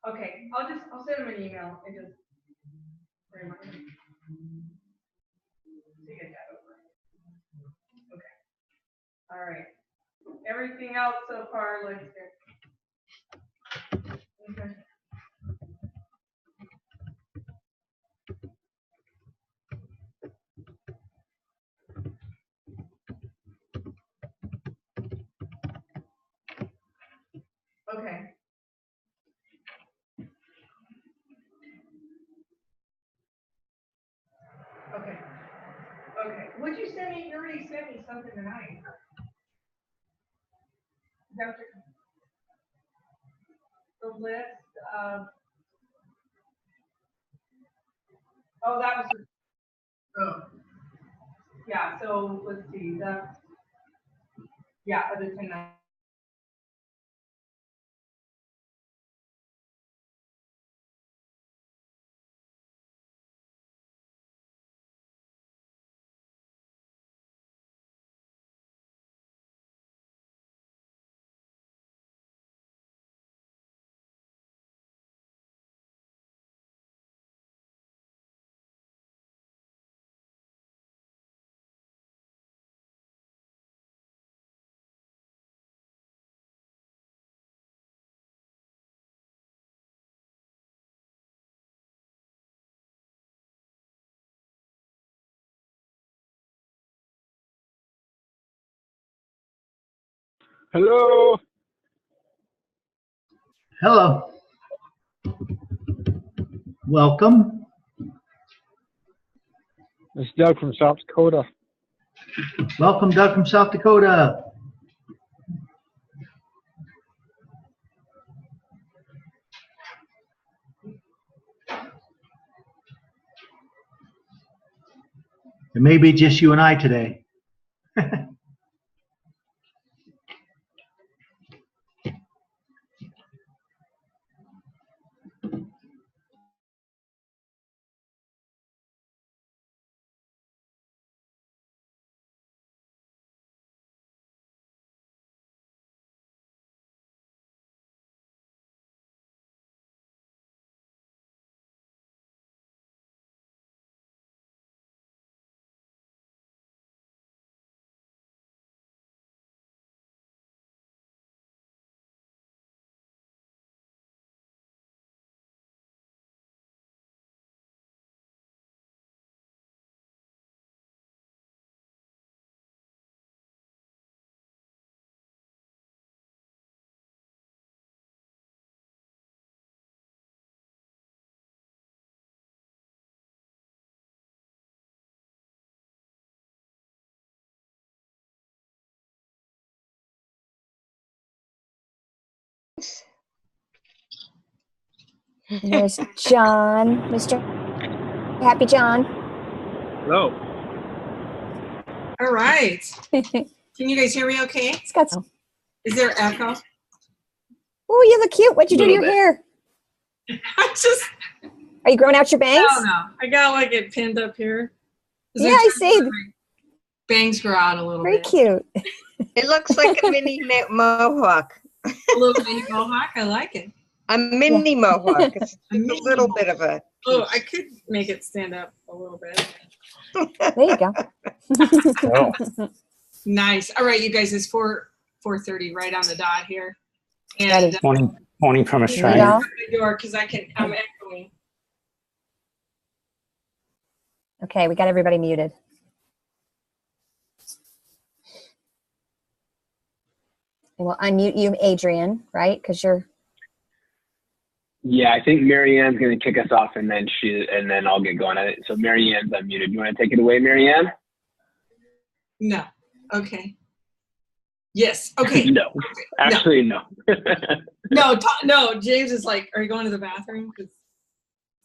Okay, I'll send him an email and just remind him to get that over. Okay. All right. Everything else so far looks good. Okay. Okay. Okay. Okay. Would you send me? You already sent me something tonight. Is that what the list of? Oh, that was. Oh. Yeah. So let's see. Yeah, the 10. Hello. Hello. Welcome. It's Doug from South Dakota. Welcome, Doug from South Dakota. It may be just you and I today. There's John, Mr. Happy John. Hello. All right. Can you guys hear me okay? It's got some. Is there echo? Oh, you look cute. What'd you do to your hair? I just, Are you growing out your I bangs? don't know. I got like it pinned up here. Yeah, I see. Bangs grow out a little Very bit. cute. It looks like a mini mohawk. A little mini mohawk. I like it. A mini mohawk. It's A a mini little mohawk. bit of a. Oh, I could make it stand up a little bit. There you go. Oh. Nice. All right, you guys, it's 4:30 right on the dot here. And Ready. Morning from Yeah. Australia. the door because I'm echoing. Okay, we got everybody muted. And we'll unmute you, Adrian, right? Because you're. Yeah, I think Marianne's going to kick us off, and then I'll get going at it. So Marianne's unmuted. You want to take it away, Marianne? No. Okay. Yes. Okay. No. Actually, no. No. James is like, "Are you going to the bathroom?" Because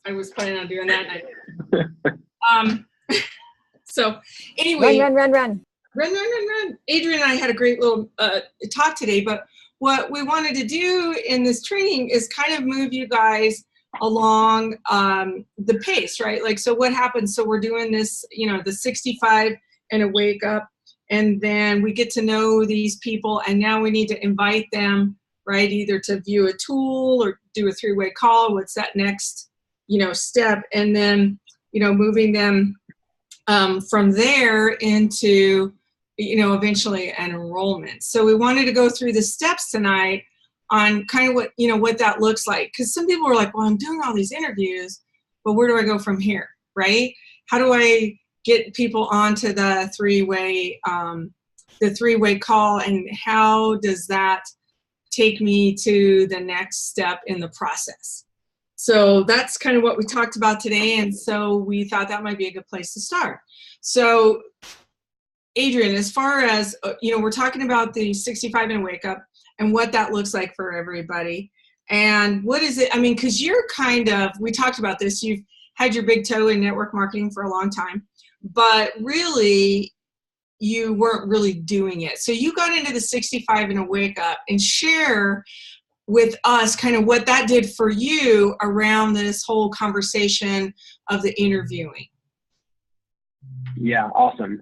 I was planning on doing that. And so anyway, Run. Run. Adrian and I had a great little talk today, but what we wanted to do in this training is kind of move you guys along the pace, right? Like, so what happens? So we're doing this, the 65 and a wake up, and then we get to know these people, and now we need to invite them right? Either to view a tool or do a three-way call, what's that next, step, and then, moving them from there into, eventually an enrollment. So we wanted to go through the steps tonight on kind of what that looks like. Because some people are like, well, I'm doing all these interviews, but where do I go from here, right? How do I get people onto the three-way call, and how does that take me to the next step in the process? So that's kind of what we talked about today, and so we thought that might be a good place to start. So Adrian, as far as, we're talking about the 65 and wake up and what that looks like for everybody. And what is it, because you're we talked about this, you've had your big toe in network marketing for a long time, but really you weren't really doing it. So you got into the 65 and a wake up, and share with us kind of what that did for you around this whole conversation of the interviewing. Yeah, awesome.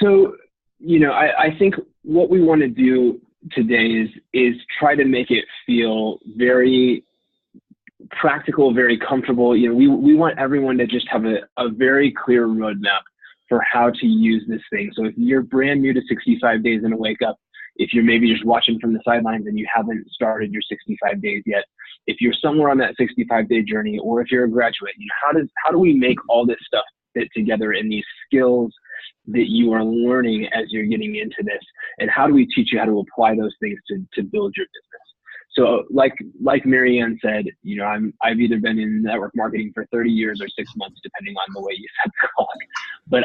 So, I think what we want to do today is try to make it feel very practical, very comfortable. We want everyone to just have a very clear roadmap for how to use this thing. So if you're brand new to 65 days in a wake up, if you're maybe just watching from the sidelines and you haven't started your 65 days yet, if you're somewhere on that 65-day journey, or if you're a graduate, how do we make all this stuff fit together in these skills that you are learning as you're getting into this, and how do we teach you how to apply those things to build your business? So like Marianne said, I've either been in network marketing for 30 years or 6 months, depending on the way you set the clock. But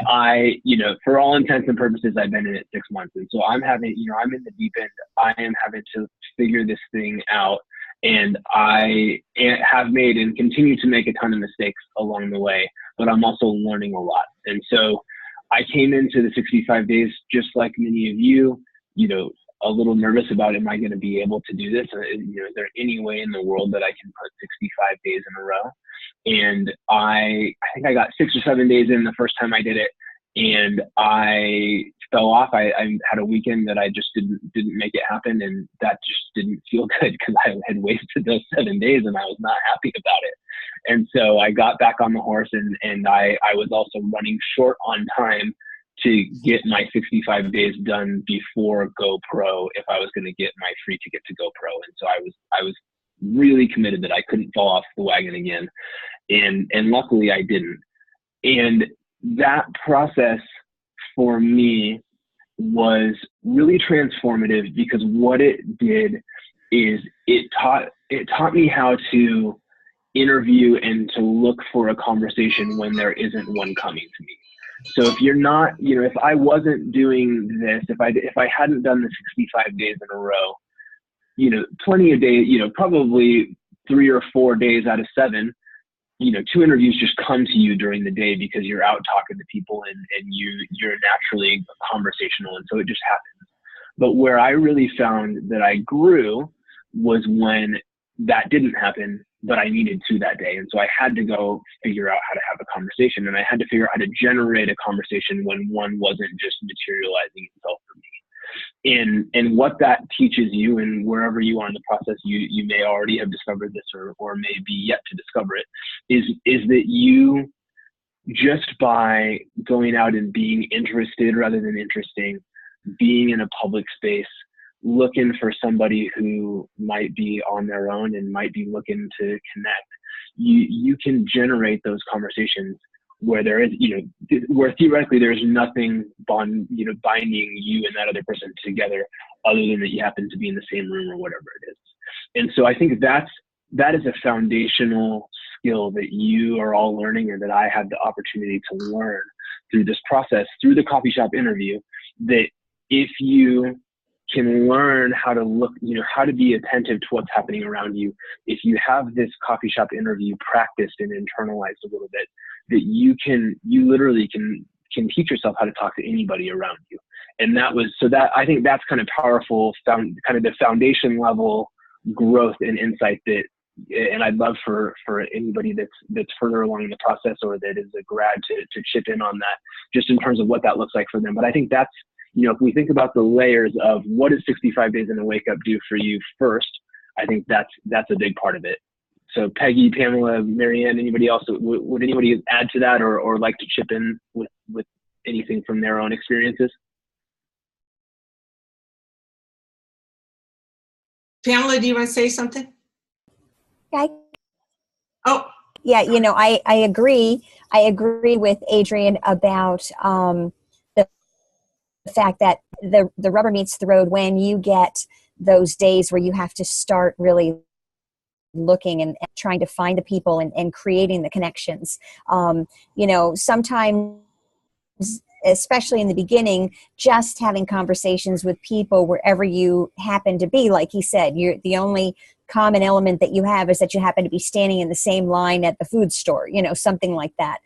for all intents and purposes, I've been in it 6 months. And so I'm in the deep end. I am having to figure this thing out. And I have made and continue to make a ton of mistakes along the way, but I'm also learning a lot. And so I came into the 65 days, just like many of you, a little nervous about, am I going to be able to do this? Is there any way in the world that I can put 65 days in a row? And I think I got 6 or 7 days in the first time I did it, and I fell off. I had a weekend that I just didn't make it happen, and that just didn't feel good because I had wasted those 7 days and I was not happy about it. And so I got back on the horse, and I was also running short on time to get my 65 days done before GoPro if I was going to get my free ticket to GoPro. And so I was really committed that I couldn't fall off the wagon again. And luckily I didn't. And that process for me was really transformative, because what it did is it taught me how to interview and to look for a conversation when there isn't one coming to me. So if you're not, if I wasn't doing this, if I hadn't done the 65 days in a row, plenty of days, probably 3 or 4 days out of 7, 2 interviews just come to you during the day because you're out talking to people and you're naturally conversational. And so it just happens. But where I really found that I grew was when that didn't happen, but I needed to that day. And so I had to go figure out how to have a conversation, and I had to figure out how to generate a conversation when one wasn't just materializing itself for me. And what that teaches you, and wherever you are in the process, you may already have discovered this or may be yet to discover it, is that you, just by going out and being interested rather than interesting, being in a public space, looking for somebody who might be on their own and might be looking to connect, you can generate those conversations where there is, where theoretically there's nothing binding you and that other person together, other than that you happen to be in the same room or whatever it is. And so I think that is a foundational skill that you are all learning, and that I had the opportunity to learn through this process, through the coffee shop interview, that if you can learn how to look, how to be attentive to what's happening around you, if you have this coffee shop interview practiced and internalized a little bit, that you literally can teach yourself how to talk to anybody around you. And I think that's kind of powerful, kind of the foundation level growth and insight and I'd love for anybody that's further along in the process, or that is a grad, to chip in on that, just in terms of what that looks like for them. But I think that's, if we think about the layers of what does 65 days in a wake up do for you first, I think that's a big part of it. So Peggy, Pamela, Marianne, anybody else, would anybody add to that or like to chip in with anything from their own experiences? Pamela, do you want to say something? Yeah, Oh, yeah, I agree. I agree with Adrian about the fact that the rubber meets the road when you get those days where you have to start really looking and trying to find the people and creating the connections. Sometimes, especially in the beginning, just having conversations with people wherever you happen to be, like he said, the only common element that you have is that you happen to be standing in the same line at the food store, something like that.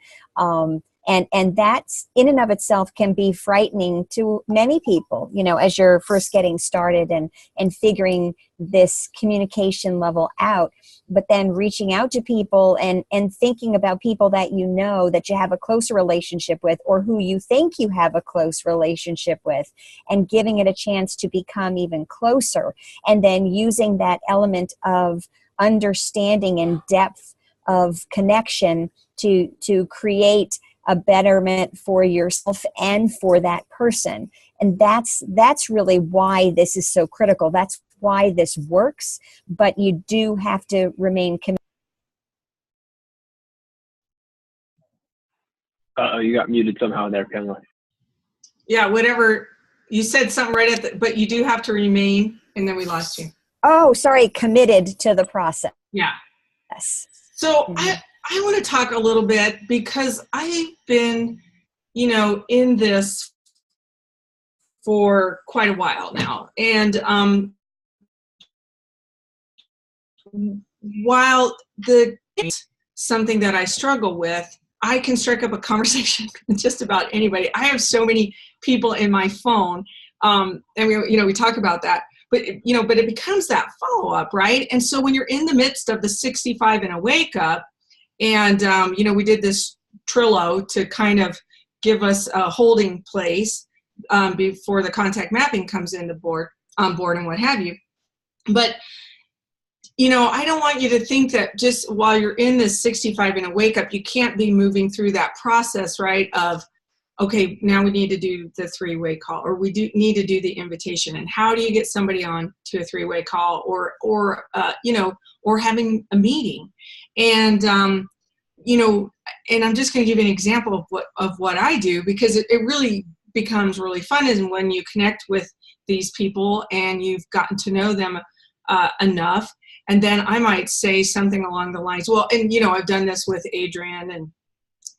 And that's in and of itself can be frightening to many people, as you're first getting started and figuring this communication level out. But then reaching out to people and thinking about people that that you have a closer relationship with, or who you think you have a close relationship with, and giving it a chance to become even closer. And then using that element of understanding and depth of connection to create a betterment for yourself and for that person. And that's really why this is so critical. That's why this works, but you do have to remain committed. You got muted somehow there, Pamela. yeah, whatever. You said something right but you do have to remain, and then we lost you. Oh, sorry, committed to the process. Yeah. Yes. So I want to talk a little bit because I've been, in this for quite a while now. And while something that I struggle with, I can strike up a conversation with just about anybody. I have so many people in my phone, and we talk about that. But it becomes that follow-up, right? And so when you're in the midst of the 65 and a wake up, and we did this Trello to kind of give us a holding place before the contact mapping comes on board and what have you. But I don't want you to think that just while you're in this 65 and a wake up, you can't be moving through that process, right? Of, okay, now we need to do the 3-way call, or we do need to do the invitation. And how do you get somebody on to a 3-way call, or having a meeting? And, and I'm just going to give you an example of what I do, because it really becomes really fun is when you connect with these people and you've gotten to know them enough. And then I might say something along the lines, well, and I've done this with Adrian and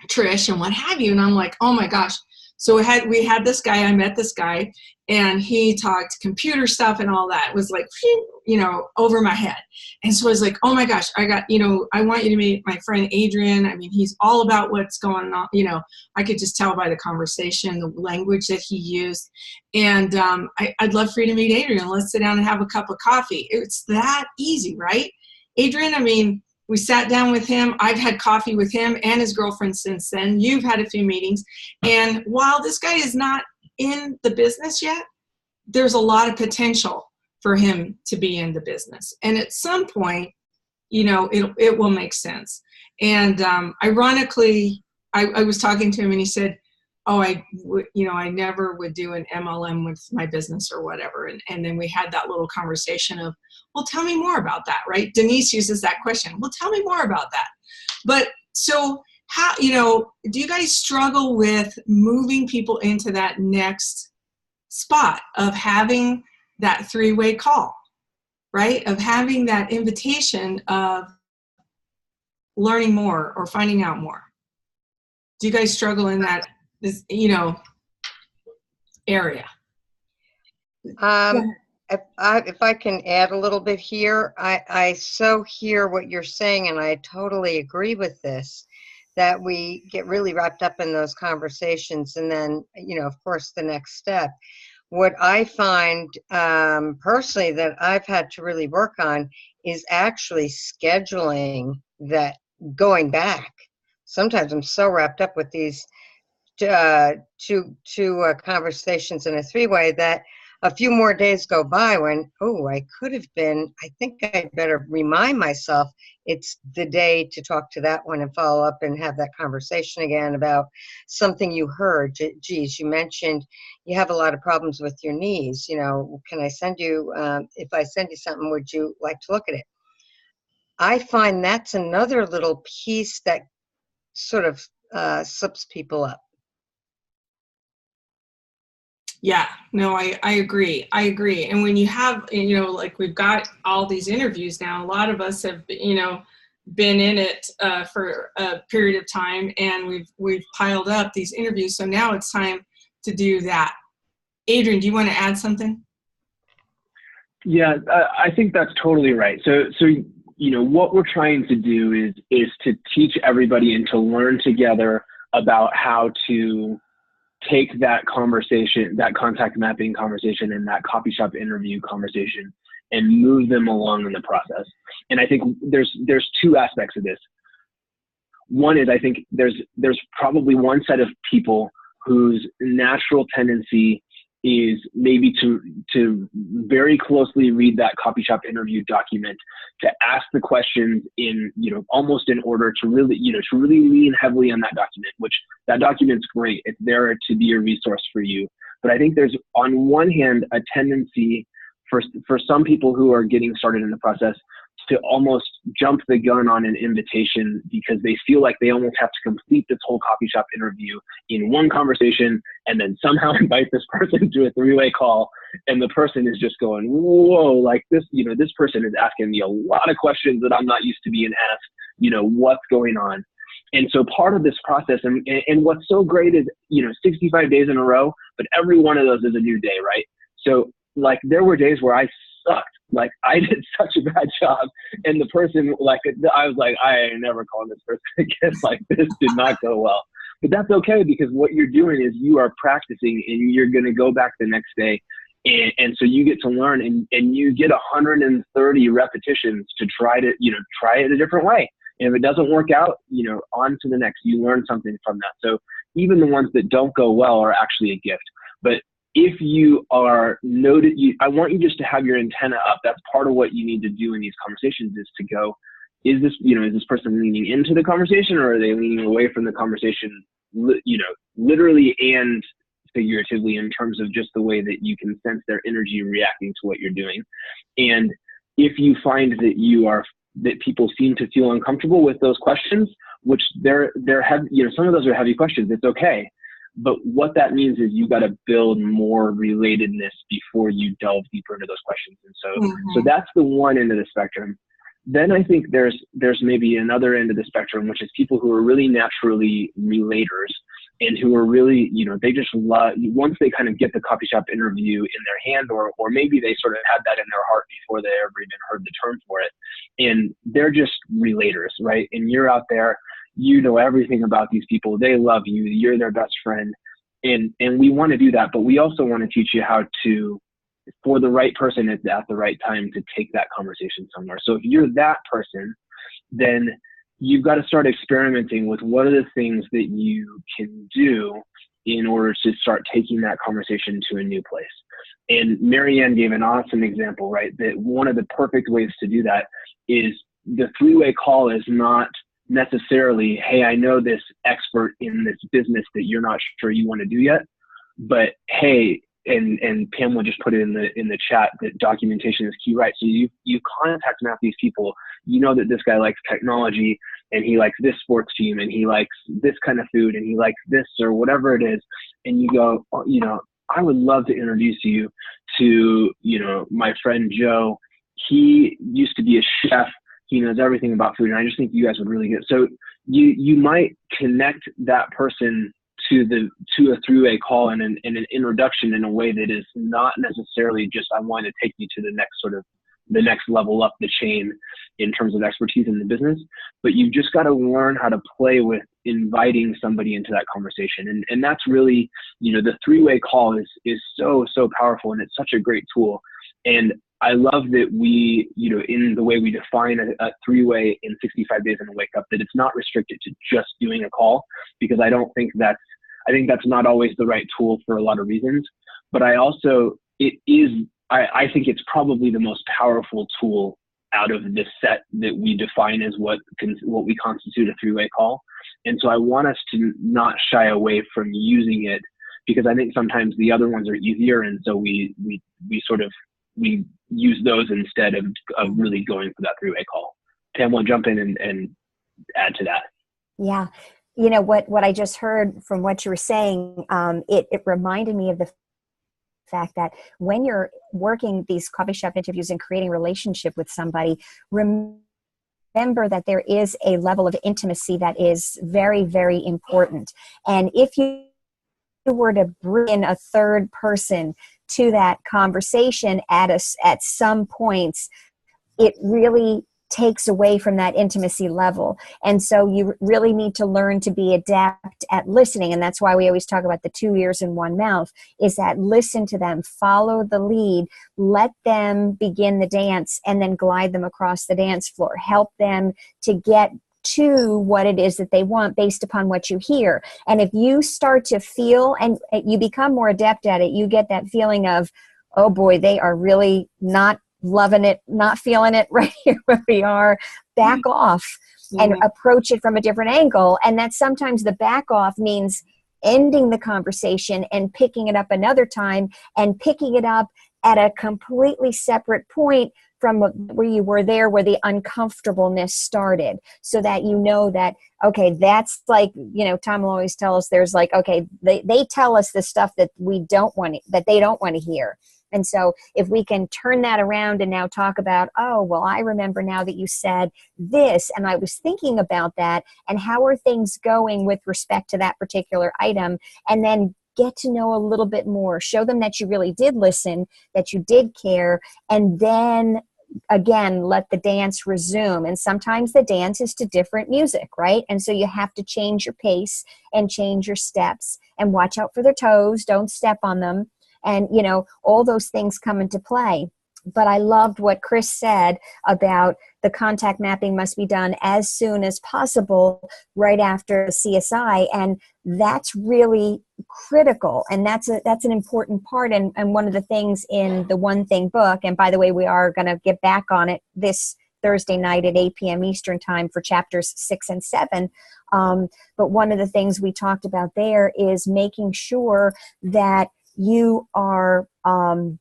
Trish and what have you. And I'm like, oh my gosh. So we had this guy, I met this guy, and he talked computer stuff and all that. It was like, over my head. And so I was like, oh my gosh, I want you to meet my friend Adrian. I mean, he's all about what's going on. I could just tell by the conversation, the language that he used. And I'd love for you to meet Adrian. Let's sit down and have a cup of coffee. It's that easy, right? Adrian, we sat down with him. I've had coffee with him and his girlfriend since then. You've had a few meetings. And while this guy is not in the business yet, there's a lot of potential for him to be in the business. And at some point, it will make sense. And ironically, I was talking to him and he said, oh, I never would do an MLM with my business or whatever. And then we had that little conversation of, well, tell me more about that, right? Denise uses that question. Well, tell me more about that. But so how, do you guys struggle with moving people into that next spot of having that 3-way call, right? Of having that invitation of learning more or finding out more? Do you guys struggle in that, area? If I can add a little bit here, I so hear what you're saying, and I totally agree with this, that we get really wrapped up in those conversations, and then, of course, the next step. What I find personally that I've had to really work on is actually scheduling that, going back. Sometimes I'm so wrapped up with these two conversations in a 3-way that a few more days go by when, oh, I could have been, I think I better remind myself it's the day to talk to that one and follow up and have that conversation again about something you heard. Geez, you mentioned you have a lot of problems with your knees. You know, can I send you, if I send you something, would you like to look at it? I find that's another little piece that sort of slips people up. Yeah, no, I agree. I agree. And when you have, you know, like we've got all these interviews now, a lot of us have, you know, been in it for a period of time, and we've piled up these interviews. So now it's time to do that. Adrian, do you want to add something? Yeah, I think that's totally right. So you know, what we're trying to do is to teach everybody and to learn together about how to take that conversation, that contact mapping conversation and that coffee shop interview conversation and move them along in the process. And I think there's two aspects of this. One is I think there's probably one set of people whose natural tendency is maybe to very closely read that coffee shop interview document, to ask the questions in, you know, almost in order to really, you know, to really lean heavily on that document, which that document's great. It's there to be a resource for you. But I think there's, on one hand, a tendency for some people who are getting started in the process to almost jump the gun on an invitation because they feel like they almost have to complete this whole coffee shop interview in one conversation and then somehow invite this person to a three-way call. And the person is just going, whoa, like this, you know, this person is asking me a lot of questions that I'm not used to being asked, you know, what's going on? And so part of this process, and what's so great is, you know, 65 days in a row, but every one of those is a new day, right? So like there were days where I sucked. Like I did such a bad job, and the person, like, I was like, I ain't never calling this person again. Like this did not go well, but that's okay, because what you're doing is you are practicing and you're going to go back the next day. And so you get to learn, and you get 130 repetitions to try it a different way. And if it doesn't work out, you know, on to the next, you learn something from that. So even the ones that don't go well are actually a gift. But if you are noted, I want you just to have your antenna up. That's part of what you need to do in these conversations, is to go, is this person leaning into the conversation, or are they leaning away from the conversation, you know, literally and figuratively, in terms of just the way that you can sense their energy reacting to what you're doing. And if you find that people seem to feel uncomfortable with those questions, which they're heavy, you know, some of those are heavy questions, it's okay. But what that means is you got to build more relatedness before you delve deeper into those questions. And so that's the one end of the spectrum. Then I think there's maybe another end of the spectrum, which is people who are really naturally relators, and who are really, you know, they just love, once they kind of get the coffee shop interview in their hand, or maybe they sort of had that in their heart before they ever even heard the term for it, and they're just relators, right? And you're out there, you know everything about these people, they love you, you're their best friend, and we want to do that, but we also want to teach you how to, for the right person at the right time, to take that conversation somewhere. So if you're that person, then you've got to start experimenting with what are the things that you can do in order to start taking that conversation to a new place. And Marianne gave an awesome example, right? That one of the perfect ways to do that is the three-way call is not necessarily, hey, I know this expert in this business that you're not sure you want to do yet, but hey, and Pamela just put it in the chat that documentation is key, right? So you contact map these people. You know that this guy likes technology, and he likes this sports team, and he likes this kind of food, and he likes this or whatever it is. And you go, oh, you know, I would love to introduce you to, you know, my friend Joe. He used to be a chef. He knows everything about food, and I just think you guys would really get. So you might connect that person to a three-way call and an introduction in a way that is not necessarily just, I want to take you to the next level up the chain in terms of expertise in the business, but you've just got to learn how to play with inviting somebody into that conversation. And that's really, you know, the three-way call is so powerful, and it's such a great tool. And I love that we, you know, in the way we define a three-way in 65 days in a wake up, that it's not restricted to just doing a call, because I think that's not always the right tool for a lot of reasons. But I also it is, I think it's probably the most powerful tool out of the set that we define as what we constitute a three-way call. And so I want us to not shy away from using it, because I think sometimes the other ones are easier, and so we use those instead of really going for that three-way call. Pam will jump in and add to that. Yeah. You know, what I just heard from what you were saying, it reminded me of the fact that when you're working these coffee shop interviews and creating a relationship with somebody, remember that there is a level of intimacy that is very, very important. And if you were to bring in a third person to that conversation at some points, it really takes away from that intimacy level. And so you really need to learn to be adept at listening. And that's why we always talk about the 2 ears and 1 mouth, is that listen to them, follow the lead, let them begin the dance, and then glide them across the dance floor. Help them to get to what it is that they want based upon what you hear. And if you start to feel, and you become more adept at it, you get that feeling of, oh boy, they are really not loving it, not feeling it right here where we are, back off and approach it from a different angle. And that sometimes the back off means ending the conversation and picking it up another time, and picking it up at a completely separate point from where you were there, where the uncomfortableness started, so that you know that, okay, that's like, you know, Tom will always tell us, there's like, okay, they tell us the stuff that we don't want, that they don't want to hear. And so if we can turn that around and now talk about, oh, well, I remember now that you said this, and I was thinking about that, and how are things going with respect to that particular item, and then get to know a little bit more, show them that you really did listen, that you did care, and then again, let the dance resume. And sometimes the dance is to different music, right? And so you have to change your pace and change your steps, and watch out for their toes, don't step on them. And, you know, all those things come into play. But I loved what Chris said about the contact mapping must be done as soon as possible, right after CSI. And that's really critical. And that's an important part. And one of the things in the One Thing book, and by the way, we are going to get back on it this Thursday night at 8 p.m. Eastern time for chapters 6 and 7. But one of the things we talked about there is making sure that you are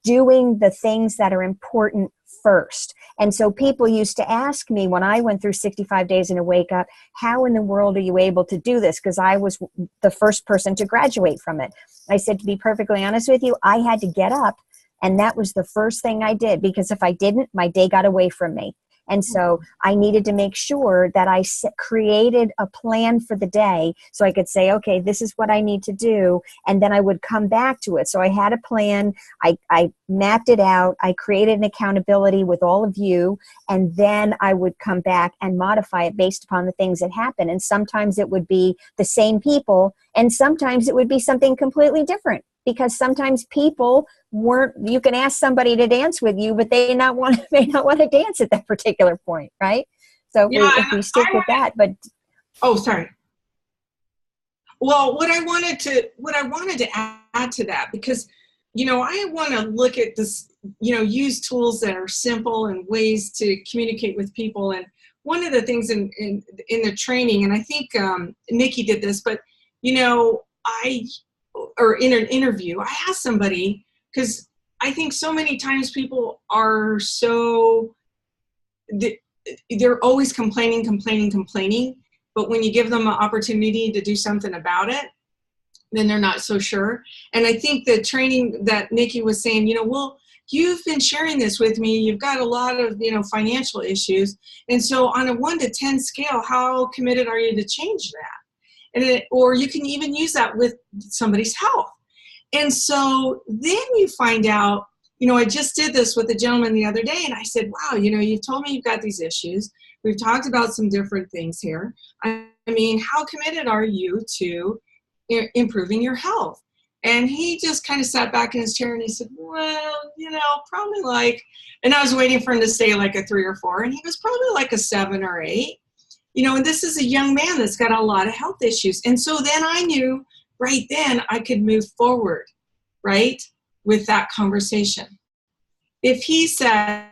doing the things that are important first. And so people used to ask me when I went through 65 days in a wake up, how in the world are you able to do this? Because I was the first person to graduate from it. I said, to be perfectly honest with you, I had to get up, and that was the first thing I did, because if I didn't, my day got away from me. And so I needed to make sure that I created a plan for the day, so I could say, okay, this is what I need to do. And then I would come back to it. So I had a plan. I mapped it out. I created an accountability with all of you. And then I would come back and modify it based upon the things that happen. And sometimes it would be the same people, and sometimes it would be something completely different. Because sometimes people you can ask somebody to dance with you, but may not want to dance at that particular point, right? So if we stick with that, but. Oh, sorry. Well, what I wanted to add to that, because, you know, I want to look at this, you know, use tools that are simple and ways to communicate with people. And one of the things in the training, and I think Nikki did this, but, you know, or in an interview, I asked somebody, because I think so many times people are they're always complaining, but when you give them an opportunity to do something about it, then they're not so sure. And I think the training that Nikki was saying, you know, well, you've been sharing this with me, you've got a lot of, you know, financial issues. And so on a 1 to 10 scale, how committed are you to change that? Or you can even use that with somebody's health. And so then you find out, you know, I just did this with a gentleman the other day, and I said, wow, you know, you told me you've got these issues. We've talked about some different things here. I mean, how committed are you to improving your health? And he just kind of sat back in his chair and he said, well, you know, probably like, and I was waiting for him to say like a 3 or 4, and he was probably like a 7 or 8. You know, and this is a young man that's got a lot of health issues. And so then I knew right then I could move forward, right, with that conversation. If he said,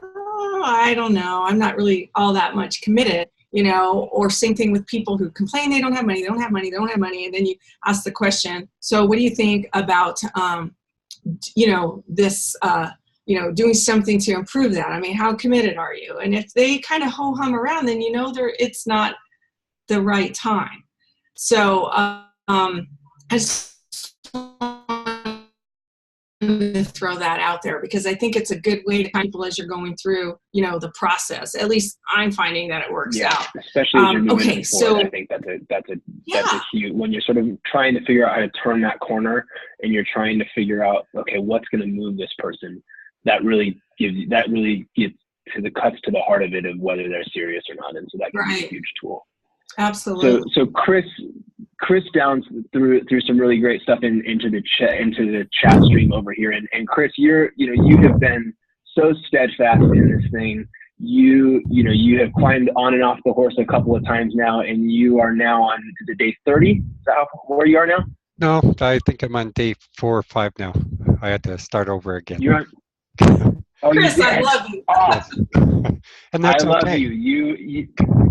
oh, I don't know, I'm not really all that much committed, you know, or same thing with people who complain they don't have money, and then you ask the question, so what do you think about, you know, this, you know, doing something to improve that? I mean, how committed are you? And if they kind of ho-hum around, then you know it's not the right time. So I just wanted to throw that out there, because I think it's a good way to kind of people as you're going through, you know, the process. At least I'm finding that it works out. Especially as you're moving okay, forward. I think that's a huge, when you're sort of trying to figure out how to turn that corner and you're trying to figure out, okay, what's going to move this person, that really gets to the cuts to the heart of it, of whether they're serious or not. And so that can be a huge tool. Absolutely. So Chris Downs threw some really great stuff into the chat stream over here. And Chris, you have been so steadfast in this thing. You have climbed on and off the horse a couple of times now, and you are now on the day 30. Is that where you are now? No, I think I'm on day 4 or 5 now. I had to start over again. You're on. Oh, Chris, I love you. Awesome. And that's I love okay. you.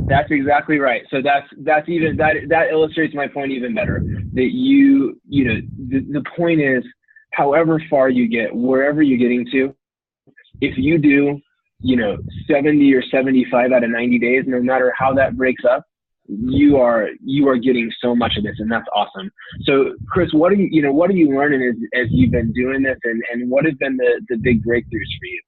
That's exactly right. So that's even that illustrates my point even better. That the point is, however far you get, wherever you're getting to, if you do, 70 or 75 out of 90 days, no matter how that breaks up, you are getting so much of this, and that's awesome. So Chris, what are you learning as you've been doing this, and what have been the big breakthroughs for you?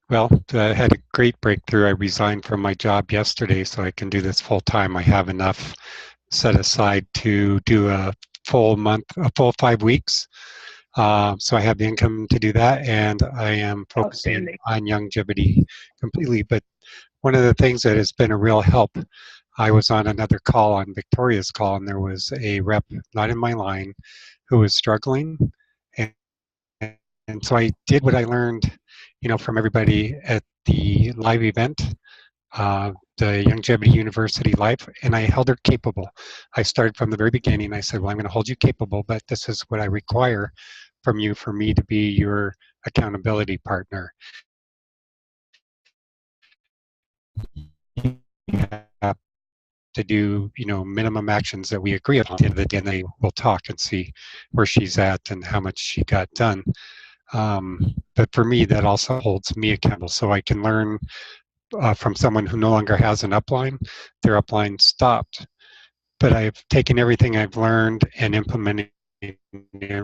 Well, I had a great breakthrough. I resigned from my job yesterday so I can do this full time. I have enough set aside to do a full 5 weeks. So I have the income to do that, and I am focusing on longevity completely. But one of the things that has been a real help, I was on another call, on Victoria's call, and there was a rep not in my line who was struggling. And so I did what I learned, from everybody at the live event, the Longevity University Live, and I held her capable. I started from the very beginning. I said, well, I'm going to hold you capable, but this is what I require from you for me to be your accountability partner. You have to do, minimum actions that we agree on. At the end of the day, and they will talk and see where she's at and how much she got done. But for me, that also holds me accountable, so I can learn from someone who no longer has an upline. Their upline stopped, but I've taken everything I've learned and implemented it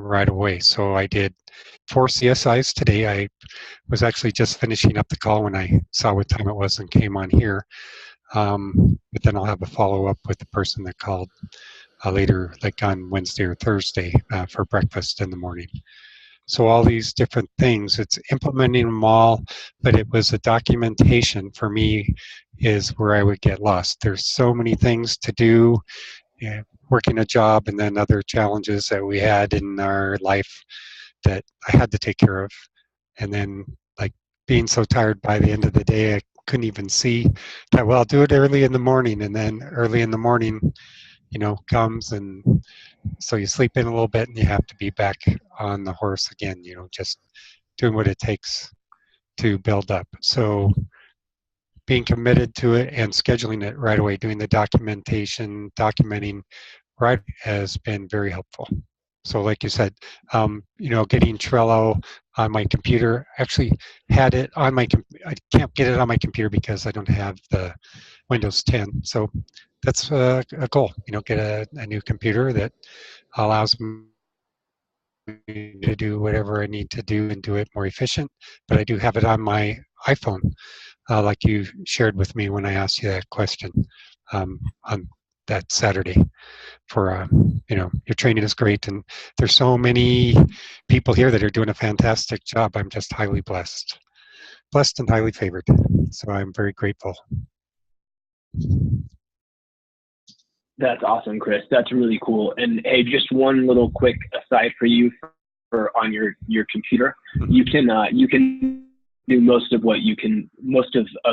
right away. So I did 4 CSIs today. I was actually just finishing up the call when I saw what time it was and came on here. But then I'll have a follow-up with the person that called later, like on Wednesday or Thursday, for breakfast in the morning. So all these different things, it's implementing them all, but it was a documentation for me is where I would get lost. There's so many things to do, working a job, and then other challenges that we had in our life that I had to take care of. And then like being so tired by the end of the day, I couldn't even see that, well, I'll do it early in the morning. And then early in the morning, comes, and so you sleep in a little bit and you have to be back on the horse again, just doing what it takes to build up. So being committed to it and scheduling it right away, doing the documentation, documenting right, has been very helpful. So like you said, getting Trello on my computer, actually had it on my, I can't get it on my computer because I don't have the Windows 10. So that's a goal, get a new computer that allows me to do whatever I need to do and do it more efficient. But I do have it on my iPhone, like you shared with me when I asked you that question on that Saturday. For your training is great, and there's so many people here that are doing a fantastic job. I'm just highly blessed and highly favored. So I'm very grateful. That's awesome, Chris. That's really cool. And hey, just one little quick aside for you for on your computer. You can do most of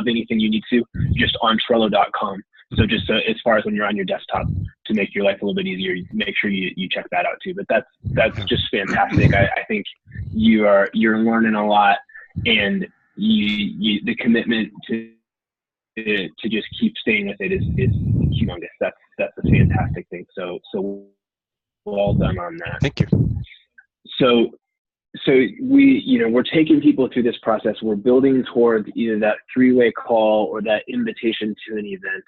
anything you need to just on Trello.com. So just as far as when you're on your desktop to make your life a little bit easier, make sure you check that out too. But that's just fantastic. I think you're learning a lot, and the commitment to just keep staying with it is humongous. That's a fantastic thing. So well done on that. Thank you. So we're taking people through this process. We're building towards either that three-way call or that invitation to an event,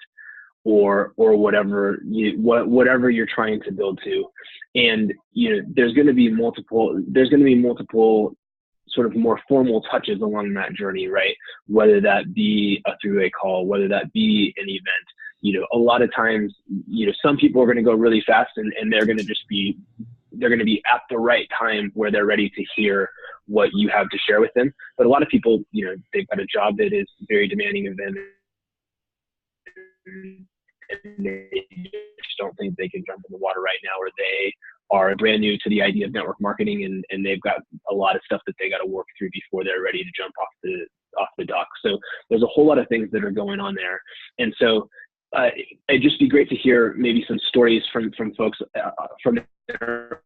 or whatever whatever you're trying to build to. And there's going to be multiple sort of more formal touches along that journey, right? Whether that be a three-way call, whether that be an event. A lot of times, some people are going to go really fast, and they're going to be at the right time where they're ready to hear what you have to share with them. But a lot of people, they've got a job that is very demanding of them, and they just don't think they can jump in the water right now, or they are brand new to the idea of network marketing, and they've got a lot of stuff that they got to work through before they're ready to jump off the dock. So there's a whole lot of things that are going on there. And so it'd just be great to hear maybe some stories from folks from their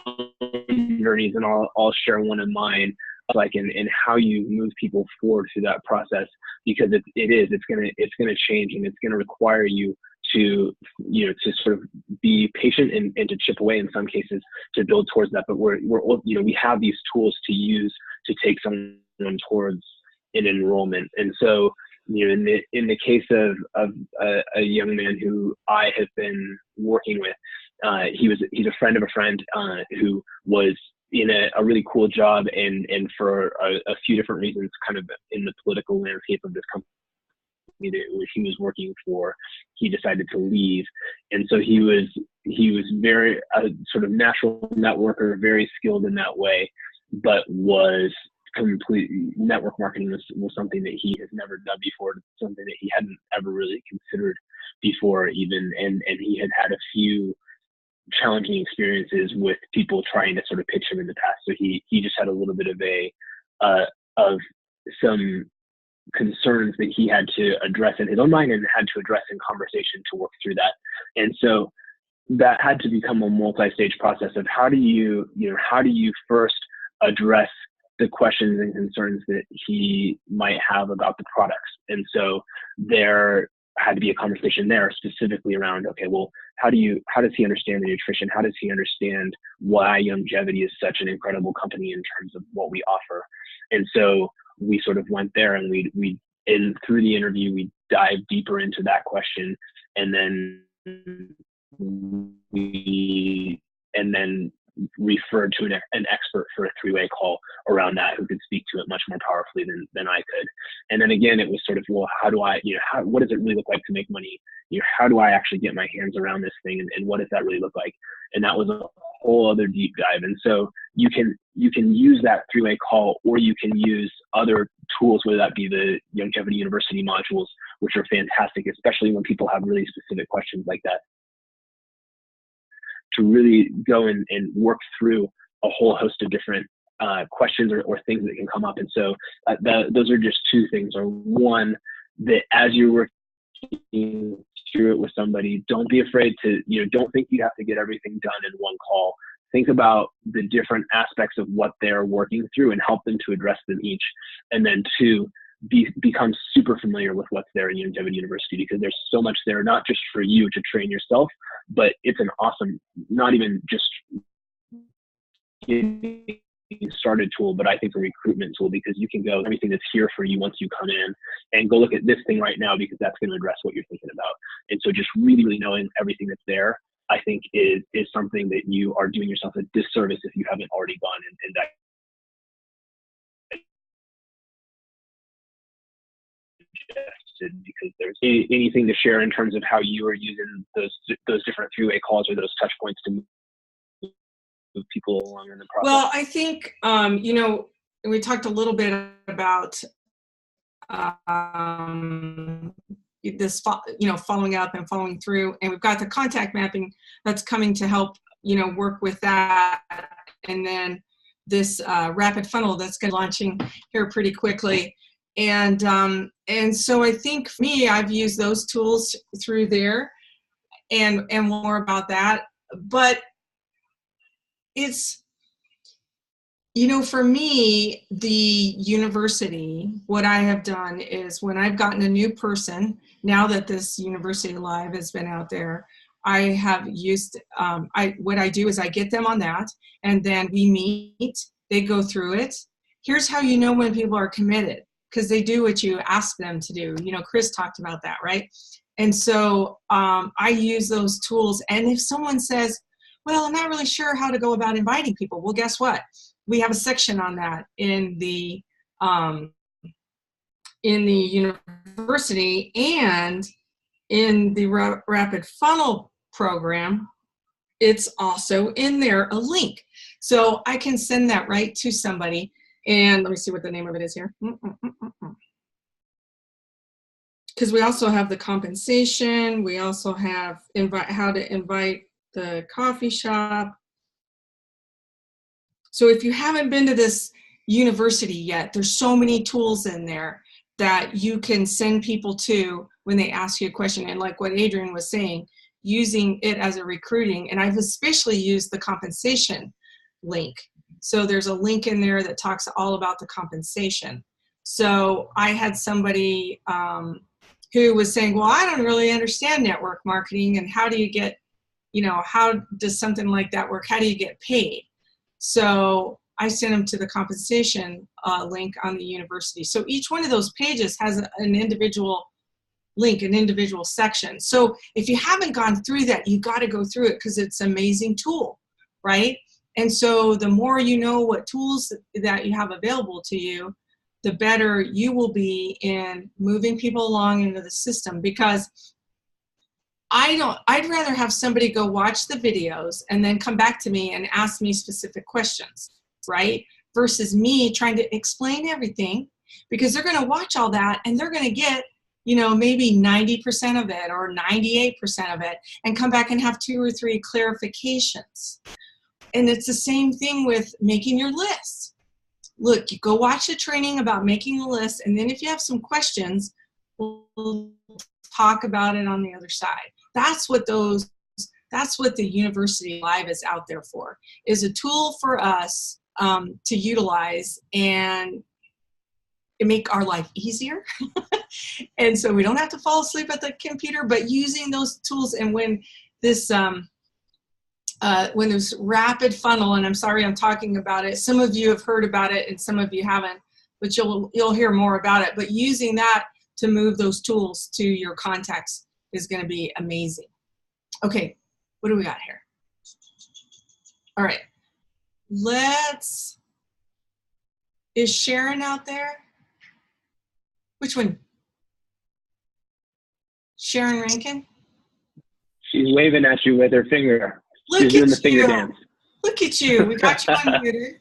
own journeys, and I'll share one of mine, and how you move people forward through that process, because it's gonna change, and it's gonna require you to sort of be patient and to chip away in some cases to build towards that. But we have these tools to use to take someone towards an enrollment. And so in the case of a young man who I have been working with, he's a friend of a friend who was in a really cool job, and for a few different reasons, kind of in the political landscape of this company that he was working for, he decided to leave. And so he was very sort of natural networker, very skilled in that way, but was network marketing was something that he has never done before, something that he hadn't ever really considered before even, and he had a few challenging experiences with people trying to sort of pitch him in the past. So he just had a little bit of some concerns that he had to address in his own mind and had to address in conversation to work through that. And so that had to become a multi-stage process of how do you first address the questions and concerns that he might have about the products. And so there had to be a conversation there specifically around, okay, well, how does he understand the nutrition? How does he understand why Youngevity is such an incredible company in terms of what we offer? And so we sort of went there, and through the interview, we dived deeper into that question, and then referred to an expert for a three-way call around that, who could speak to it much more powerfully than I could. And then again, it was sort of, well, how do I, what does it really look like to make money? How do I actually get my hands around this thing, and what does that really look like? And that was a whole other deep dive. And so you can use that three-way call, or you can use other tools, whether that be the Youngevity University modules, which are fantastic, especially when people have really specific questions like that, to really go and work through a whole host of different questions or things that can come up. And so those are just two things. Or one, that as you're working through it with somebody, don't be afraid to, don't think you have to get everything done in one call. Think about the different aspects of what they're working through and help them to address them each. And then two, become super familiar with what's there in Youngevity University, because there's so much there, not just for you to train yourself, but it's an awesome, not even just getting started tool, but I think a recruitment tool, because you can go everything that's here for you once you come in, and go look at this thing right now, because that's going to address what you're thinking about. And so just really knowing everything that's there, I think is something that you are doing yourself a disservice if you haven't already gone and that. Because there's anything to share in terms of how you are using those different three-way calls or those touch points to move people along in the process. Well, I think we talked a little bit about this, following up and following through, and we've got the contact mapping that's coming to help work with that, and then this rapid funnel that's going to be launching here pretty quickly. And so I think for me, I've used those tools through there, and more about that. But it's, for me, the university, what I have done is when I've gotten a new person, now that this University Live has been out there, I have used, what I do is I get them on that, and then we meet, they go through it. Here's how you know when people are committed, because they do what you ask them to do. Chris talked about that, right? And so I use those tools. And if someone says, well, I'm not really sure how to go about inviting people, well, guess what? We have a section on that in the university, and in the Rapid Funnel program, it's also in there, a link. So I can send that right to somebody. And let me see what the name of it is here. Because we also have the compensation. We also have how to invite the coffee shop. So if you haven't been to this university yet, there's so many tools in there that you can send people to when they ask you a question. And like what Adrian was saying, using it as a recruiting. And I've especially used the compensation link. So there's a link in there that talks all about the compensation. So I had somebody who was saying, well, I don't really understand network marketing, and how do you get, how does something like that work? How do you get paid? So I sent them to the compensation link on the university. So each one of those pages has an individual link, an individual section. So if you haven't gone through that, you got to go through it, because it's an amazing tool, right? And so the more you know what tools that you have available to you, the better you will be in moving people along into the system. Because I'd rather have somebody go watch the videos and then come back to me and ask me specific questions, right? Versus me trying to explain everything, because they're going to watch all that and they're going to get, maybe 90% of it or 98% of it, and come back and have 2 or 3 clarifications. And it's the same thing with making your list. Look, you go watch the training about making the list, and then if you have some questions, we'll talk about it on the other side. That's what the University Live is out there for, is a tool for us to utilize and make our life easier. And so we don't have to fall asleep at the computer, but using those tools. And when this Rapid Funnel, and I'm sorry I'm talking about it, some of you have heard about it and some of you haven't, but you'll hear more about it. But using that to move those tools to your contacts is going to be amazing. Okay, what do we got here? All right, is Sharon out there? Which one? Sharon Rankin? She's waving at you with her finger. She's doing the finger dance. Look at you. We got you unmuted.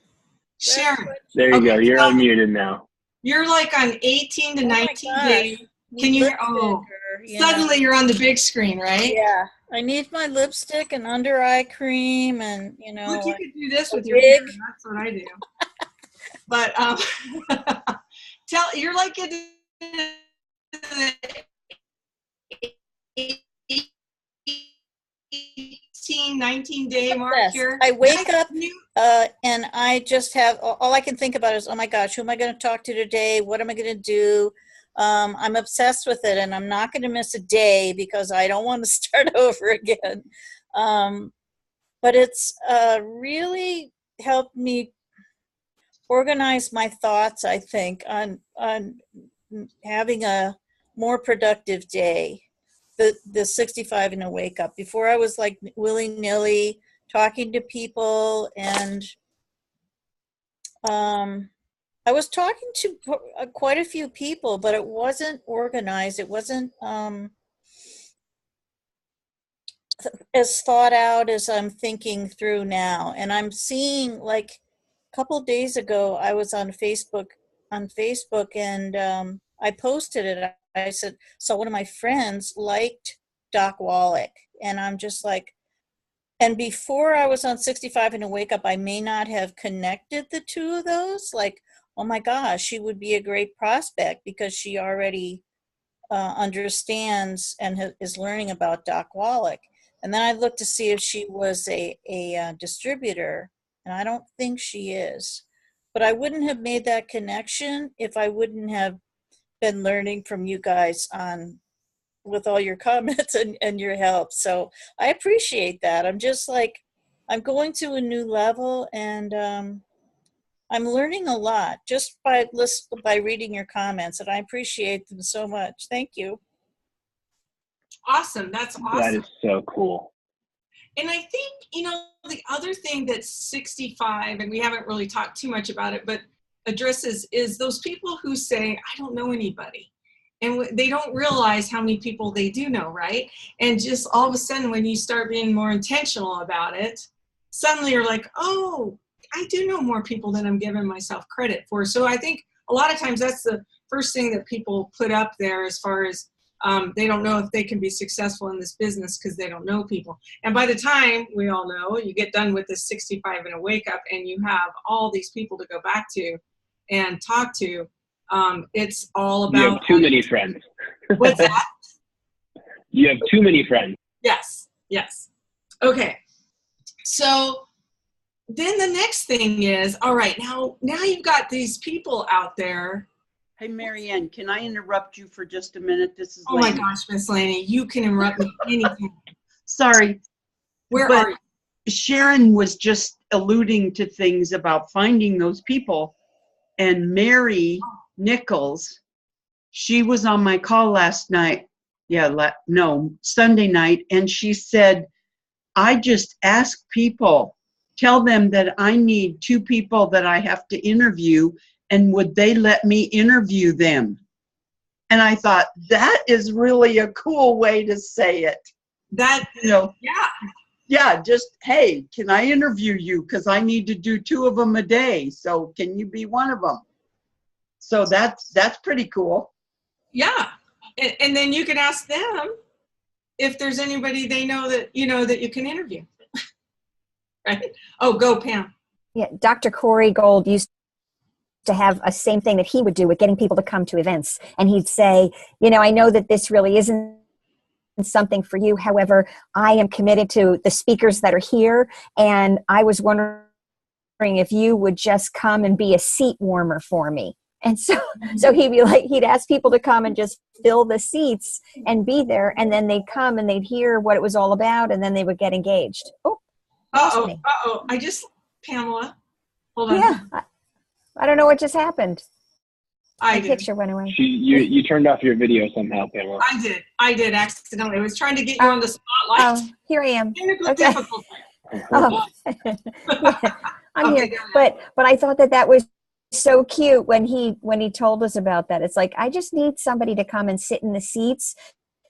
Sharon. There you go. You're unmuted now. You're like on 18 to 19 days. Can you hear? Oh, suddenly you're on the big screen, right? Yeah. I need my lipstick and under eye cream, and Look, you could do this with your hair. That's what I do. But you're like in the 18, 19 day mark here. I wake up and I just have, all I can think about is, oh my gosh, who am I going to talk to today? What am I going to do? I'm obsessed with it, and I'm not going to miss a day because I don't want to start over again. But it's really helped me organize my thoughts, I think, on having a more productive day. The 65 and a wake up. Before I was like willy-nilly talking to people, and I was talking to quite a few people, but it wasn't organized. It wasn't as thought out as I'm thinking through now. And I'm seeing, like, a couple of days ago, I was on Facebook, and I posted it. I said, so one of my friends liked Doc Wallach, and I'm just like, and before I was on 65 and a wake up, I may not have connected the two of those. Like, oh my gosh, she would be a great prospect because she already understands and is learning about Doc Wallach. And then I looked to see if she was a distributor, and I don't think she is. But I wouldn't have made that connection if I wouldn't have been learning from you guys on with all your comments and your help. So I appreciate that. I'm just like, I'm going to a new level, and I'm learning a lot just by reading your comments, and I appreciate them so much. Thank you. Awesome. That's awesome. That is so cool. And I think, the other thing that's 65, and we haven't really talked too much about it, but addresses is those people who say, I don't know anybody. And they don't realize how many people they do know, right? And just all of a sudden, when you start being more intentional about it, suddenly you're like, oh, I do know more people than I'm giving myself credit for. So I think a lot of times that's the first thing that people put up there as far as they don't know if they can be successful in this business because they don't know people. And by the time, we all know, you get done with this 65 and a wake up and you have all these people to go back to and talk to, it's all about— You have too many friends. What's that? You have too many friends. Yes, yes. Okay. So then the next thing is, all right, now you've got these people out there. Hey, Marianne, can I interrupt you for just a minute? This is Oh Laney. my gosh, Miss Laney, you can interrupt me anytime. Sorry. Where but are you? Sharon was just alluding to things about finding those people. And Mary Nichols, she was on my call last night. Sunday night. And she said, I just ask people, tell them that I need 2 people that I have to interview, and would they let me interview them? And I thought, that is really a cool way to say it. That, Yeah, just, hey, can I interview you? Because I need to do 2 of them a day. So can you be one of them? So that's pretty cool. Yeah. And then you can ask them if there's anybody they know that you can interview. Right? Oh, go Pam. Yeah, Dr. Corey Gold used to have a same thing that he would do with getting people to come to events. And he'd say, I know that this really isn't something for you. However, I am committed to the speakers that are here. And I was wondering if you would just come and be a seat warmer for me. And so he'd ask people to come and just fill the seats and be there. And then they'd come and they'd hear what it was all about. And then they would get engaged. Oh, Uh-oh. Pamela, hold on. Yeah. I don't know what just happened. My picture went away. You turned off your video somehow, Pamela. I did accidentally. I was trying to get you on the spotlight. Oh, here I am. Technical difficulty. Oh. I'm here. But I thought that was so cute when he told us about that. It's like, I just need somebody to come and sit in the seats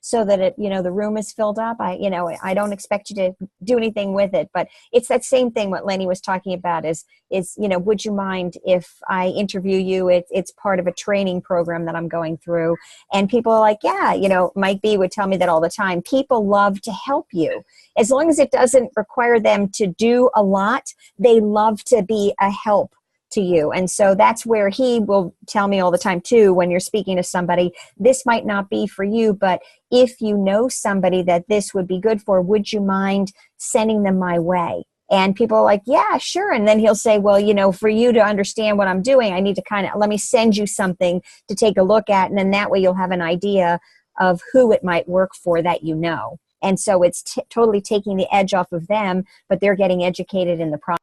so that the room is filled up. I don't expect you to do anything with it, but it's that same thing what Lenny was talking about is would you mind if I interview you? It's part of a training program that I'm going through. And people are like, yeah, Mike B would tell me that all the time. People love to help you. As long as it doesn't require them to do a lot, they love to be a help to you. And so that's where he will tell me all the time too, when you're speaking to somebody, this might not be for you, but if you know somebody that this would be good for, would you mind sending them my way? And people are like, yeah, sure. And then he'll say, well, for you to understand what I'm doing, I need to let me send you something to take a look at. And then that way you'll have an idea of who it might work for that you know. And so it's totally taking the edge off of them, but they're getting educated in the process.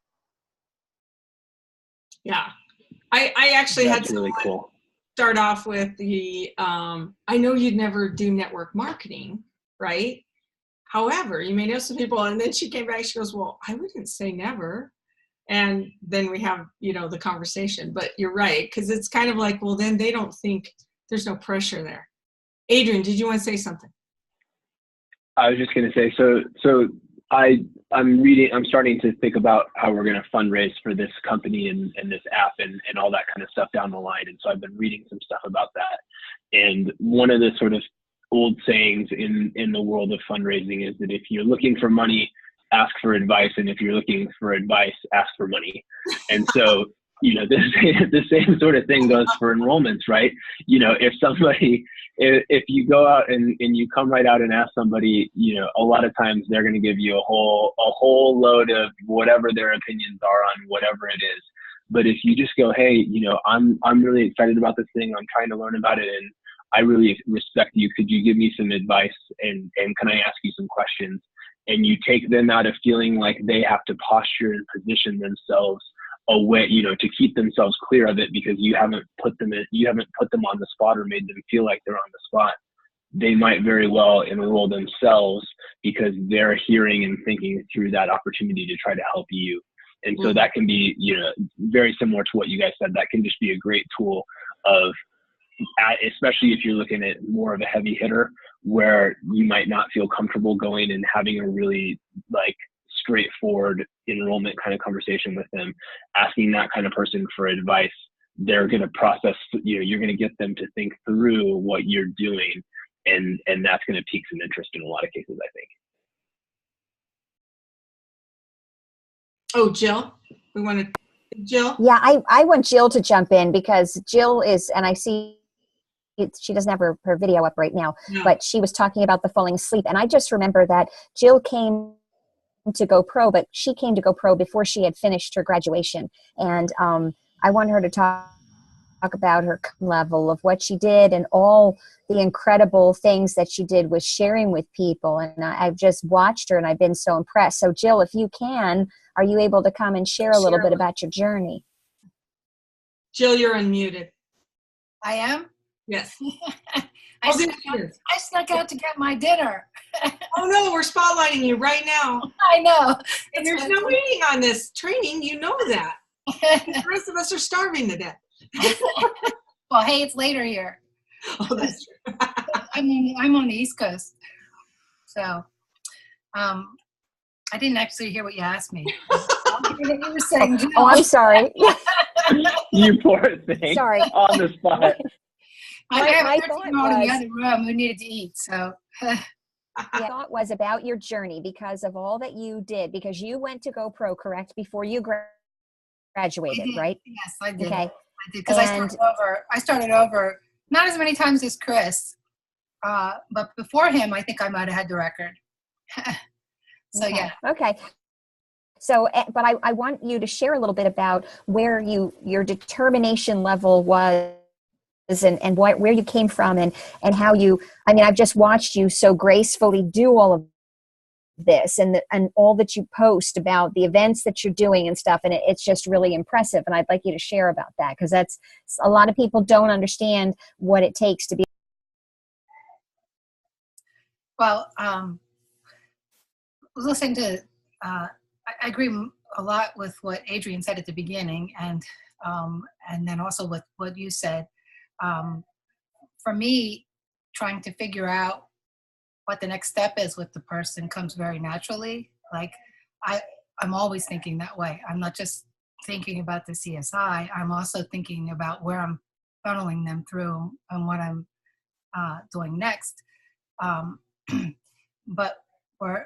Yeah, I actually That's had really cool. Start off with the, I know you'd never do network marketing, right? However, you may know some people, and then she came back, she goes, well, I wouldn't say never. And then we have, the conversation, but you're right. Cause it's kind of like, well, then they don't think there's no pressure there. Adrian, did you want to say something? I was just going to say, so I'm starting to think about how we're going to fundraise for this company and this app and all that kind of stuff down the line. And so I've been reading some stuff about that. And one of the sort of old sayings in the world of fundraising is that if you're looking for money, ask for advice. And if you're looking for advice, ask for money. And so the same sort of thing goes for enrollments, right? If you go out and you come right out and ask somebody, a lot of times they're going to give you a whole load of whatever their opinions are on whatever it is. But if you just go, hey, I'm really excited about this thing. I'm trying to learn about it, and I really respect you. Could you give me some advice? And can I ask you some questions? And you take them out of feeling like they have to posture and position themselves away, to keep themselves clear of it, because you haven't put them on the spot or made them feel like they're on the spot. They might very well enroll themselves because they're hearing and thinking through that opportunity to try to help you. And so that can be, very similar to what you guys said. That can just be a great tool of, especially if you're looking at more of a heavy hitter where you might not feel comfortable going and having a really straightforward enrollment kind of conversation with them, asking that kind of person for advice. They're going to process, you're going to get them to think through what you're doing, and that's going to pique some interest in a lot of cases, I think. Oh, Jill, Jill? Yeah, I want Jill to jump in because Jill is, and I see she doesn't have her video up right now, but she was talking about the falling asleep. And I just remember that Jill came to GoPro, but she came to GoPro before she had finished her graduation. And I want her to talk about her level of what she did and all the incredible things that she did with sharing with people. And I've just watched her and I've been so impressed. So Jill, if you can, are you able to come and share a little bit about your journey? Jill, you're unmuted. I am? Yes. I snuck out to get my dinner. Oh no, we're spotlighting you right now. I know. And there's no waiting on this training, you know that. The rest of us are starving to death. Well, hey, it's later here. Oh, that's true. I'm on the East Coast. So, I didn't actually hear what you asked me. You were saying, oh, I'm sorry. You poor thing. Sorry. On the spot. I have a 13-year-old in the other room who needed to eat, so. My thought was about your journey because of all that you did, because you went to GoPro, correct, before you graduated, right? Yes, I did. Okay. I did, because I started over, not as many times as Chris, but before him, I think I might have had the record. So, okay. yeah. Okay. So, but I want you to share a little bit about where your determination level was and where you came from and how I've just watched you so gracefully do all of this and all that you post about the events that you're doing and stuff. And it's just really impressive. And I'd like you to share about that because that's a lot of people don't understand what it takes to be. Well, listening to, I agree a lot with what Adrian said at the beginning and then also with what you said. For me, trying to figure out what the next step is with the person comes very naturally. Like I'm always thinking that way. I'm not just thinking about the CSI. I'm also thinking about where I'm funneling them through and what I'm doing next. But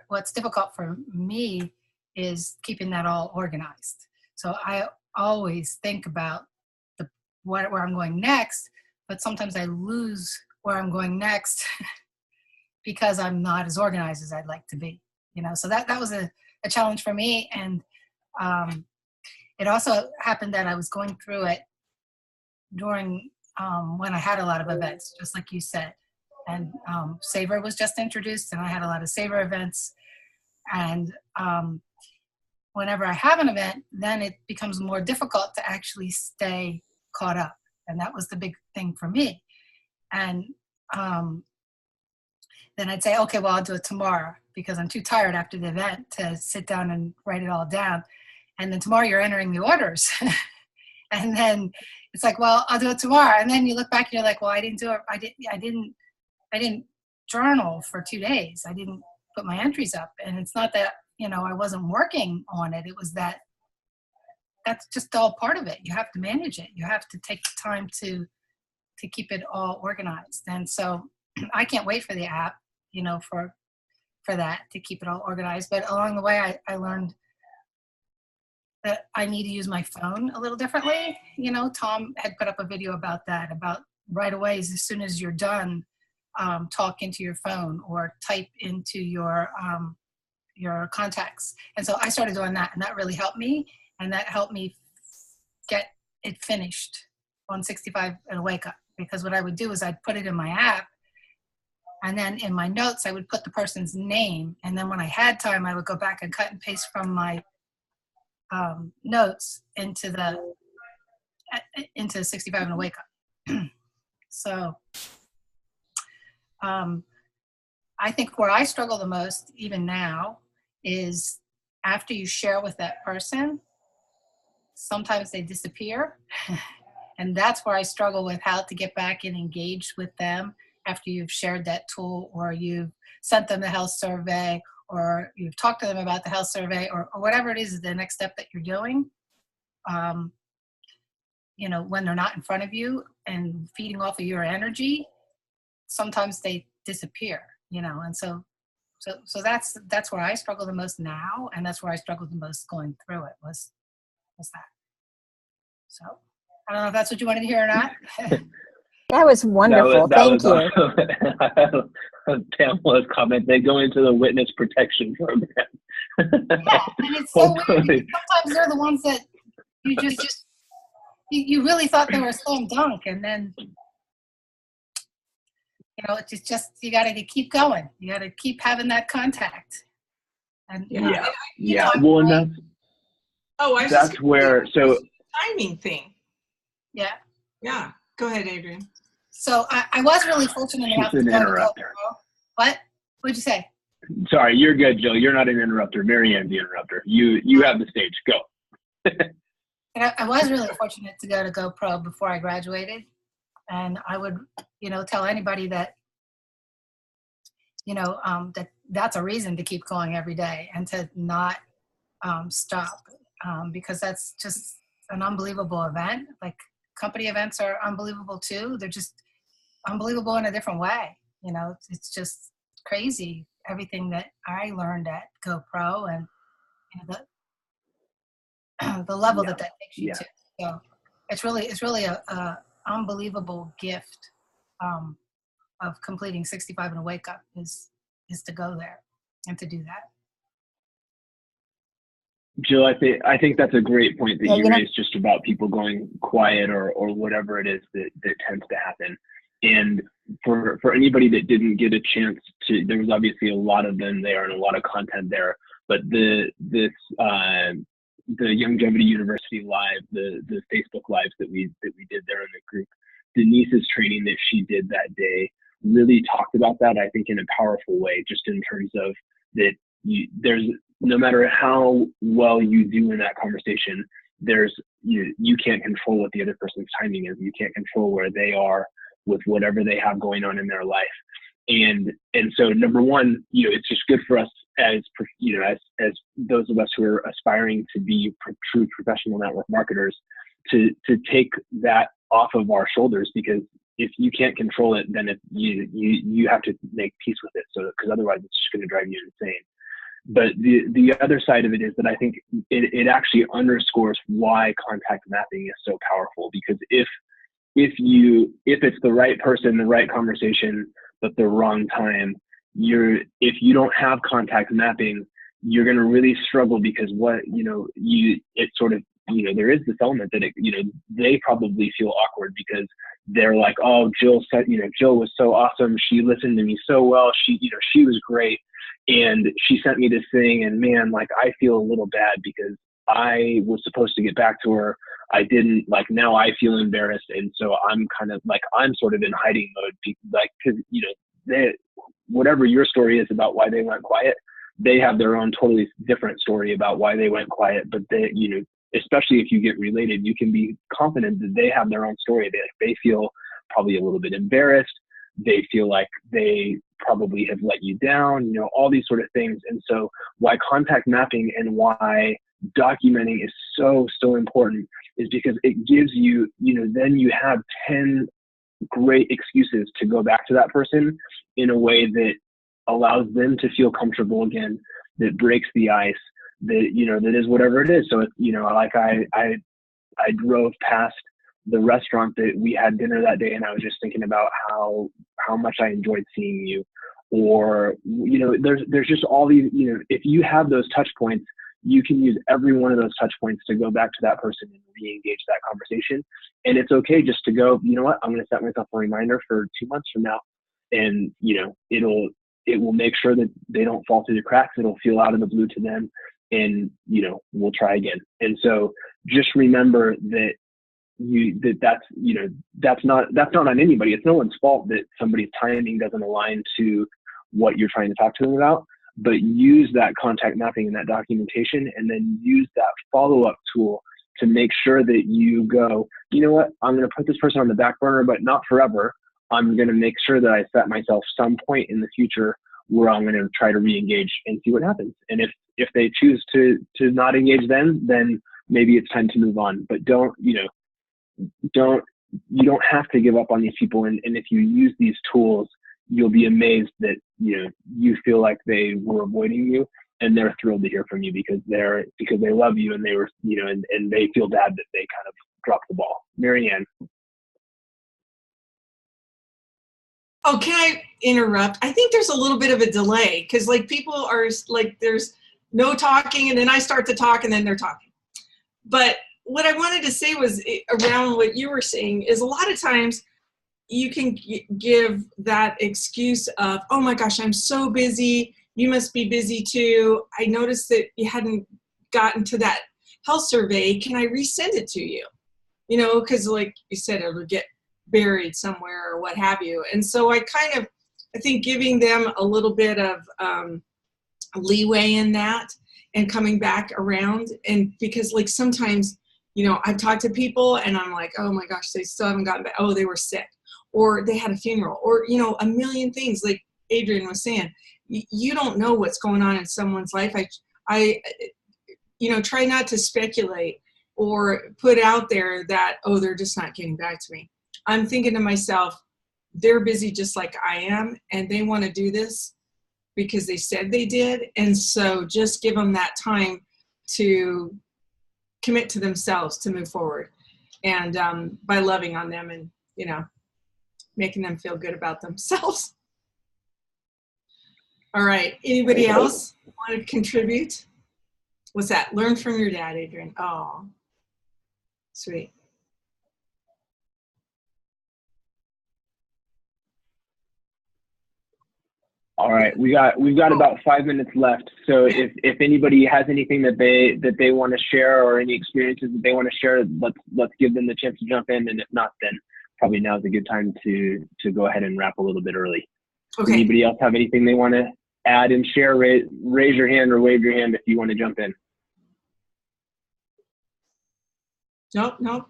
what's difficult for me is keeping that all organized. So I always think about where I'm going next, but sometimes I lose where I'm going next because I'm not as organized as I'd like to be, so that was a challenge for me. And it also happened that I was going through it during when I had a lot of events, just like you said. And Savor was just introduced and I had a lot of Savor events. And whenever I have an event, then it becomes more difficult to actually stay caught up. And that was the big thing for me. And then I'd say, okay, well, I'll do it tomorrow because I'm too tired after the event to sit down and write it all down. And then tomorrow you're entering the orders. And then it's like, well, I'll do it tomorrow. And then you look back and you're like, well, I didn't do it. I didn't journal for 2 days. I didn't put my entries up. And it's not that, I wasn't working on it. It was that's just all part of it. You have to manage it. You have to take the time to keep it all organized. And so I can't wait for the app, for that, to keep it all organized. But along the way, I learned that I need to use my phone a little differently. You know, Tom had put up a video about that, about right away, as soon as you're done, talk into your phone or type into your contacts. And so I started doing that, and that really helped me. And that helped me get it finished on 65 and a Wake Up. Because what I would do is I'd put it in my app, and then in my notes, I would put the person's name. And then when I had time, I would go back and cut and paste from my notes into 65 and a Wake Up. So I think where I struggle the most, even now, is after you share with that person, sometimes they disappear. And that's where I struggle with how to get back and engage with them after you've shared that tool, or you've sent them the health survey, or you've talked to them about the health survey, or whatever it is, the next step that you're doing. You know, when they're not in front of you and feeding off of your energy, sometimes they disappear, you know. And so that's where I struggle the most now, and that's where I struggled the most going through it was that. So I don't know if that's what you wanted to hear or not. That was wonderful. Thank you. Awesome. Pamela's comment, they go into the witness protection program. Yeah, and it's so weird because sometimes they're the ones that you just you really thought they were a slam dunk, and then you know, it's just you got to keep going. You got to keep having that contact. And yeah. Well, and that's where timing thing. Yeah. Yeah. Go ahead, Adrian. So I was really fortunate enough to go to interrupter. What? What'd you say? Sorry, you're good, Jill. You're not an interrupter. Mary Ann's the interrupter. You have the stage. Go. And I was really fortunate to go to GoPro before I graduated. And I would, you know, tell anybody that, you know, that's a reason to keep going every day and to not stop, because that's just an unbelievable event. Like, company events are unbelievable too. They're just unbelievable in a different way. You know, it's just crazy, everything that I learned at GoPro, and you know, the level that takes you to. So it's really a unbelievable gift of completing 65 and a Wake Up is to go there and to do that. Jill, I think that's a great point that you raised, just about people going quiet or whatever it is that tends to happen. And for anybody that didn't get a chance to, there was obviously a lot of them there and a lot of content there, but the Longevity University Live, the Facebook Lives that we did there in the group, Denise's training that she did that day really talked about that, I think, in a powerful way, just in terms of that there's, no matter how well you do in that conversation, you can't control what the other person's timing is. You can't control where they are with whatever they have going on in their life. And so, number one, you know, it's just good for us as those of us who are aspiring to be true professional network marketers to take that off of our shoulders, because if you can't control it, then you have to make peace with it. So, because otherwise it's just going to drive you insane. But the other side of it is that I think it actually underscores why contact mapping is so powerful, because if it's the right person, the right conversation, but the wrong time, if you don't have contact mapping, you're going to really struggle, because it's sort of, there is this element that they probably feel awkward because they're like, oh, Jill was so awesome. She listened to me so well. She was great. And she sent me this thing, and man, like, I feel a little bad because I was supposed to get back to her. I didn't. Like, now I feel embarrassed. And so I'm kind of like, I'm sort of in hiding mode, because whatever your story is about why they went quiet, they have their own totally different story about why they went quiet. But especially if you get related, you can be confident that they have their own story. They feel probably a little bit embarrassed. They feel like they probably have let you down, all these sort of things. And so why contact mapping and why documenting is so important is because it gives you, then you have 10 great excuses to go back to that person in a way that allows them to feel comfortable again, that breaks the ice, that, you know, that is whatever it is. So it's, you know, like I drove past the restaurant that we had dinner that day, and I was just thinking about how much I enjoyed seeing you. Or, you know, there's just all these, you know, if you have those touch points, you can use every one of those touch points to go back to that person and re-engage that conversation. And it's okay just to go, you know what, I'm going to set myself a reminder for 2 months from now. And, you know, it will make sure that they don't fall through the cracks. It'll feel out of the blue to them. And, you know, we'll try again. And so just remember that that's not on anybody. It's no one's fault that somebody's timing doesn't align to what you're trying to talk to them about, but use that contact mapping and that documentation, and then use that follow-up tool to make sure that you go, you know what, I'm going to put this person on the back burner, but not forever. I'm going to make sure that I set myself some point in the future where I'm going to try to re-engage and see what happens. And if they choose to not engage then maybe it's time to move on. But you don't have to give up on these people. And if you use these tools, you'll be amazed that, you know, you feel like they were avoiding you, and they're thrilled to hear from you because they love you, and they were, you know, and they feel bad that they kind of dropped the ball. Mary Ann. Oh, can I interrupt? I think there's a little bit of a delay because, like, people are like, there's no talking, and then I start to talk, and then they're talking. But what I wanted to say was around what you were saying is a lot of times you can give that excuse of, oh my gosh, I'm so busy. You must be busy too. I noticed that you hadn't gotten to that health survey. Can I resend it to you? You know, because like you said, it'll get buried somewhere or what have you. And so I think giving them a little bit of leeway in that and coming back around. And because like sometimes, you know, I've talked to people and I'm like, oh my gosh, they still haven't gotten back. Oh, they were sick, or they had a funeral, or, you know, a million things like Adrian was saying. You don't know what's going on in someone's life. I you know, try not to speculate or put out there that, oh, they're just not getting back to me. I'm thinking to myself, they're busy just like I am, and they want to do this because they said they did. And so just give them that time to commit to themselves to move forward, and by loving on them and, you know, making them feel good about themselves. All right, anybody else want to contribute? What's that? Learn from your dad, Adrian. Oh, sweet. All right, we've got about 5 minutes left. So if anybody has anything that they want to share, or any experiences that they want to share, let's give them the chance to jump in. And if not, then probably now is a good time to go ahead and wrap a little bit early. Okay. Anybody else have anything they want to add and share? Raise your hand or wave your hand if you want to jump in. Nope.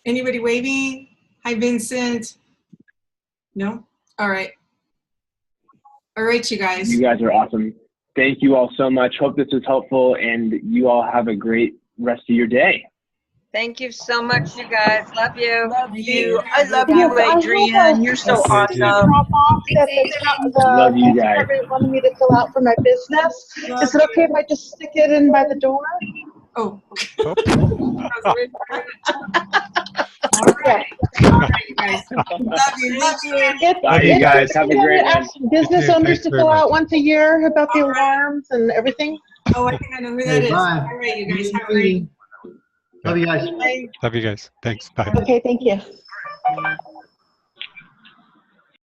Anybody waving? Hi, Vincent. No? All right. All right, you guys. You guys are awesome. Thank you all so much. Hope this was helpful, and you all have a great rest of your day. Thank you so much, you guys. Love you. Love you. I love you, Adrian. You're so awesome. Love you guys. Everybody wanted me to fill out for my business. Is it okay if I just stick it in by the door? Oh. Okay. All right, you guys. Love you. Bye, you guys. Have a great one. Business owners to fill out once a year about the alarms and everything. Oh, I think I know who that is. Bye. All right, you guys. Have a great. Love you guys. Love you guys. Thanks. Bye. Okay, thank you.